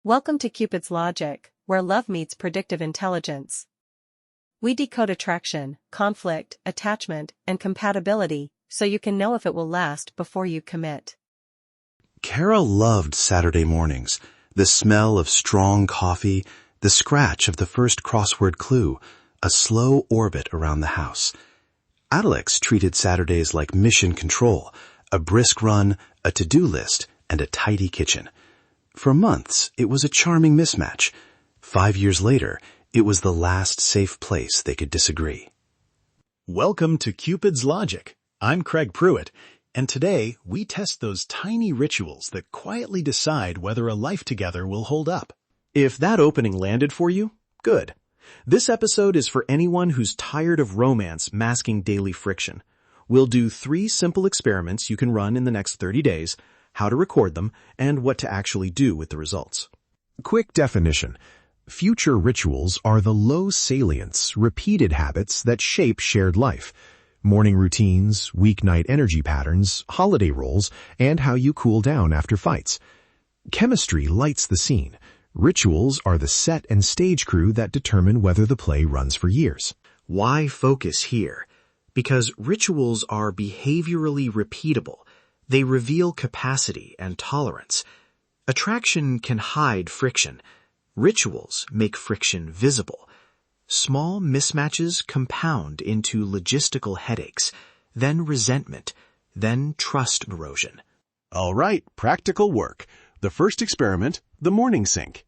Welcome to Cupid's Logic, where love meets predictive intelligence. We decode attraction, conflict, attachment, and compatibility, so you can know if it will last before you commit. Carol loved Saturday mornings, the smell of strong coffee, the scratch of the first crossword clue, a slow orbit around the house. Alex treated Saturdays like mission control, a brisk run, a to-do list, and a tidy kitchen. For months, it was a charming mismatch. 5 years later, it was the last safe place they could disagree. Welcome to Cupid's Logic. I'm Craig Pruitt, and today we test those tiny rituals that quietly decide whether a life together will hold up. If that opening landed for you, good. This episode is for anyone who's tired of romance masking daily friction. We'll do 3 simple experiments you can run in the next 30 days, how to record them, and what to actually do with the results. Quick definition. Future rituals are the low salience, repeated habits that shape shared life. Morning routines, weeknight energy patterns, holiday roles, and how you cool down after fights. Chemistry lights the scene. Rituals are the set and stage crew that determine whether the play runs for years. Why focus here? Because rituals are behaviorally repeatable. They reveal capacity and tolerance. Attraction can hide friction. Rituals make friction visible. Small mismatches compound into logistical headaches, then resentment, then trust erosion. All right, practical work. The first experiment, the morning sync.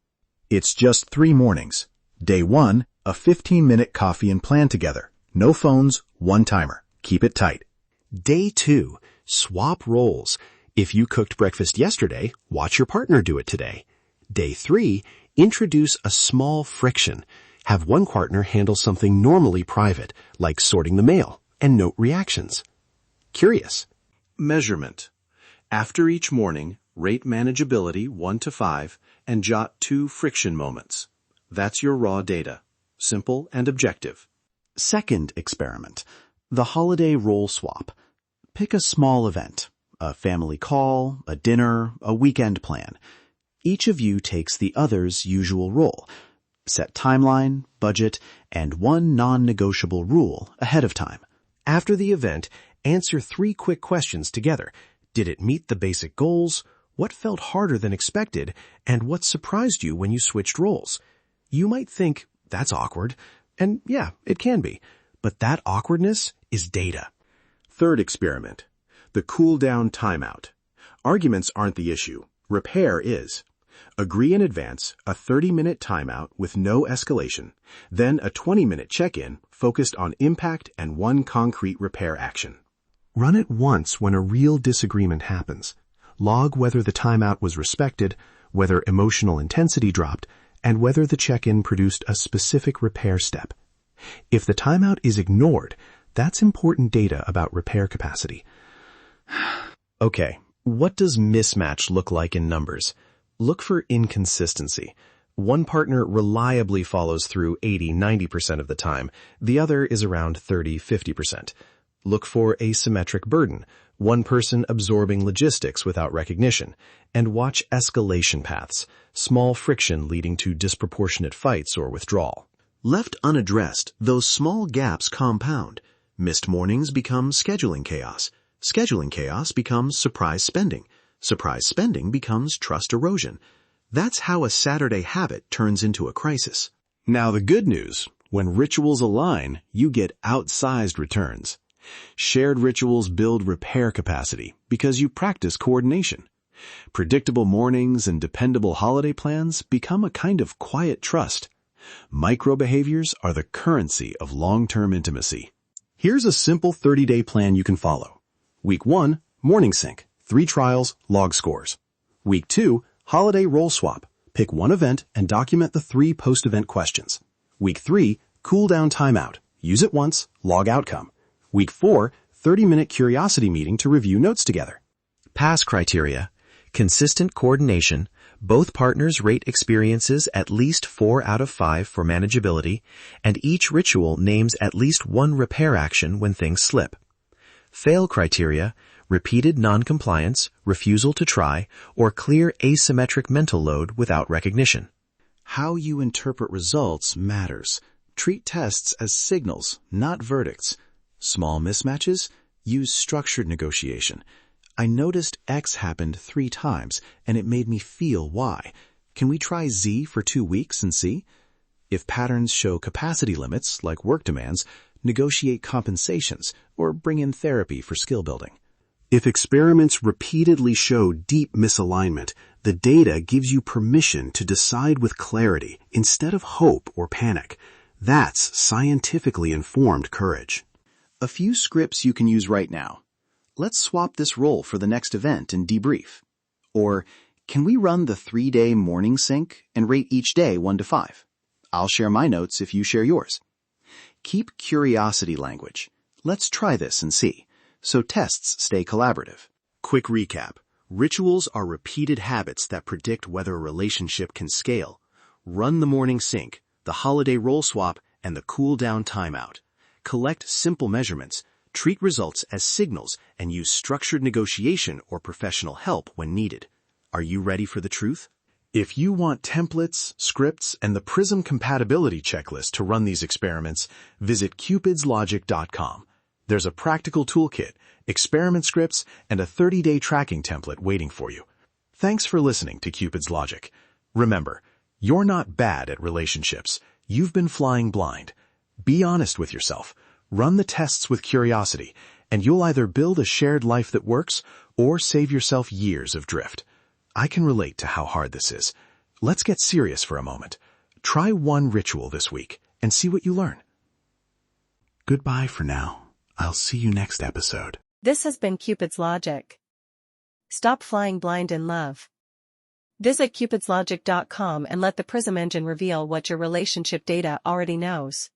It's just 3 mornings. Day 1, a 15-minute coffee and plan together. No phones, 1 timer. Keep it tight. Day 2, swap roles. If you cooked breakfast yesterday, watch your partner do it today. Day 3, introduce a small friction. Have one partner handle something normally private, like sorting the mail, and note reactions. Curious. Measurement. After each morning, rate manageability 1 to 5 and jot 2 friction moments. That's your raw data. Simple and objective. Second experiment. The holiday role swap. Pick a small event, a family call, a dinner, a weekend plan. Each of you takes the other's usual role. Set timeline, budget, and 1 non-negotiable rule ahead of time. After the event, answer 3 quick questions together. Did it meet the basic goals? What felt harder than expected? And what surprised you when you switched roles? You might think, that's awkward. And yeah, it can be. But that awkwardness is data. Third experiment. The cool-down timeout. Arguments aren't the issue. Repair is. Agree in advance a 30-minute timeout with no escalation, then a 20-minute check-in focused on impact and 1 concrete repair action. Run it once when a real disagreement happens. Log whether the timeout was respected, whether emotional intensity dropped, and whether the check-in produced a specific repair step. If the timeout is ignored, that's important data about repair capacity. Okay, what does mismatch look like in numbers? Look for inconsistency. One partner reliably follows through 80-90% of the time. The other is around 30-50%. Look for asymmetric burden. One person absorbing logistics without recognition. And watch escalation paths, small friction leading to disproportionate fights or withdrawal. Left unaddressed, those small gaps compound. Missed mornings become scheduling chaos. Scheduling chaos becomes surprise spending. Surprise spending becomes trust erosion. That's how a Saturday habit turns into a crisis. Now the good news, when rituals align, you get outsized returns. Shared rituals build repair capacity because you practice coordination. Predictable mornings and dependable holiday plans become a kind of quiet trust. Micro behaviors are the currency of long-term intimacy. Here's a simple 30-day plan you can follow. Week 1, morning sync. 3 trials, log scores. Week 2, holiday role swap. Pick 1 event and document the 3 post-event questions. Week 3, cool down timeout. Use it once, log outcome. Week 4, 30-minute curiosity meeting to review notes together. Pass criteria. Consistent coordination. Both partners rate experiences at least 4 out of 5 for manageability, and each ritual names at least 1 repair action when things slip. Fail criteria. repeated non-compliance, refusal to try, or clear asymmetric mental load without recognition. How you interpret results matters. Treat tests as signals, not verdicts. Small mismatches? Use structured negotiation. I noticed X happened 3 times, and it made me feel Y. Can we try Z for 2 weeks and see? If patterns show capacity limits, like work demands, negotiate compensations, or bring in therapy for skill building. If experiments repeatedly show deep misalignment, the data gives you permission to decide with clarity instead of hope or panic. That's scientifically informed courage. A few scripts you can use right now. Let's swap this role for the next event and debrief. Or, can we run the 3-day morning sync and rate each day 1 to 5? I'll share my notes if you share yours. Keep curiosity language. Let's try this and see, so tests stay collaborative. Quick recap. Rituals are repeated habits that predict whether a relationship can scale. Run the morning sync, the holiday role swap, and the cool down timeout. Collect simple measurements, treat results as signals, and use structured negotiation or professional help when needed. Are you ready for the truth? If you want templates, scripts, and the Prism compatibility checklist to run these experiments, visit cupidslogic.com. There's a practical toolkit, experiment scripts, and a 30-day tracking template waiting for you. Thanks for listening to Cupid's Logic. Remember, you're not bad at relationships. You've been flying blind. Be honest with yourself. Run the tests with curiosity, and you'll either build a shared life that works or save yourself years of drift. I can relate to how hard this is. Let's get serious for a moment. Try one ritual this week and see what you learn. Goodbye for now. I'll see you next episode. This has been Cupid's Logic. Stop flying blind in love. Visit cupidslogic.com and let the Prism engine reveal what your relationship data already knows.